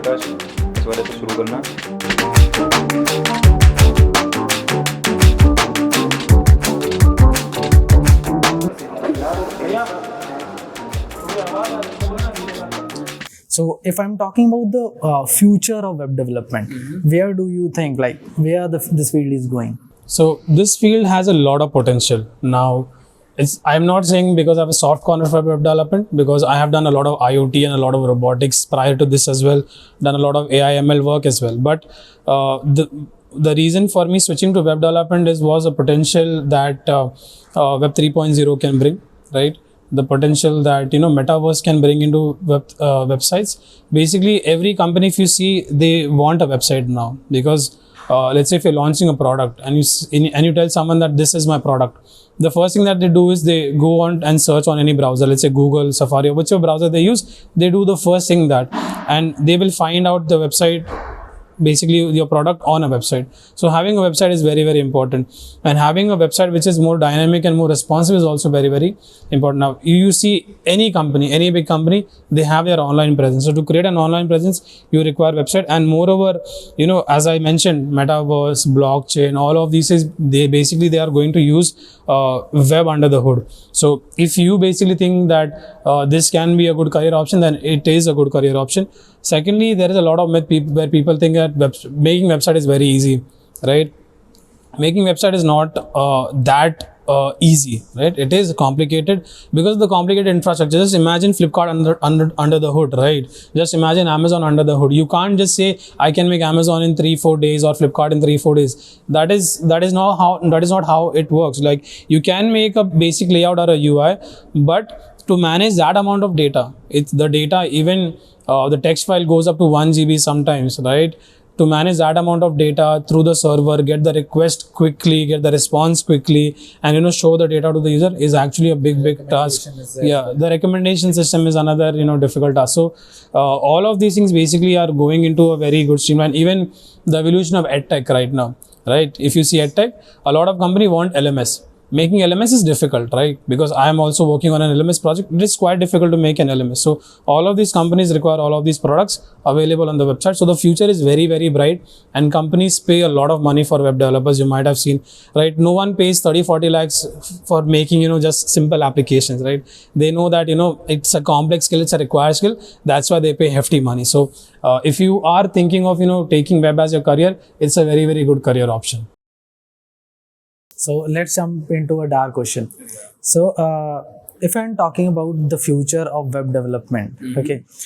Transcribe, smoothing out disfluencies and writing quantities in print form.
प्रकाश, इस वाले से शुरू करना। So if I'm talking about the future of web development, where do you think, like, where this field is going? So this field has a lot of potential. Now, I'm not saying because I have a soft corner for web development, because I have done a lot of IoT and a lot of robotics prior to this as well, done a lot of AI ML work as well. But the reason for me switching to web development was a potential that Web 3.0 can bring, right? The potential that metaverse can bring into websites. Basically, every company, if you see, they want a website now, because let's say if you're launching a product and you tell someone that this is my product, the first thing that they do is they go on and search on any browser, let's say Google, Safari, or whichever browser they use. They do the first thing that, and they will find out the website, basically your product on a website. So having a website is very, very important, and having a website which is more dynamic and more responsive is also very, very important. Now you see any company, any big company, they have their online presence. So to create an online presence, you require website. And moreover, as I mentioned, metaverse, blockchain, all of these is they are going to use web under the hood. So if you basically think that this can be a good career option, then it is a good career option. Secondly, there is a lot of myth where people think that making website is very easy, right? Making website is not that easy, right? It is complicated because of the complicated infrastructure. Just imagine Flipkart under the hood, right? Just imagine Amazon under the hood. You can't just say I can make Amazon in 3-4 days or Flipkart in 3-4 days. That is not how it works. Like, you can make a basic layout or a UI, but to manage that amount of data, it's the data, even the text file goes up to 1 GB sometimes, right? To manage that amount of data through the server, get the request quickly, get the response quickly, and show the data to the user is actually a big task. Yeah, the recommendation system is another difficult task. So all of these things basically are going into a very good streamline. Even the evolution of edtech right now, right? If you see edtech, a lot of company want LMS. Making LMS is difficult, right? Because I am also working on an LMS project. It is quite difficult to make an LMS. So all of these companies require all of these products available on the website. So the future is very, very bright, and companies pay a lot of money for web developers. You might have seen, right? No one pays 30-40 lakhs for making, just simple applications, right? They know that, it's a complex skill, it's a required skill. That's why they pay hefty money. So if you are thinking of, taking web as your career, it's a very, very good career option. So let's jump into a dark question. So if I'm talking about the future of web development, okay,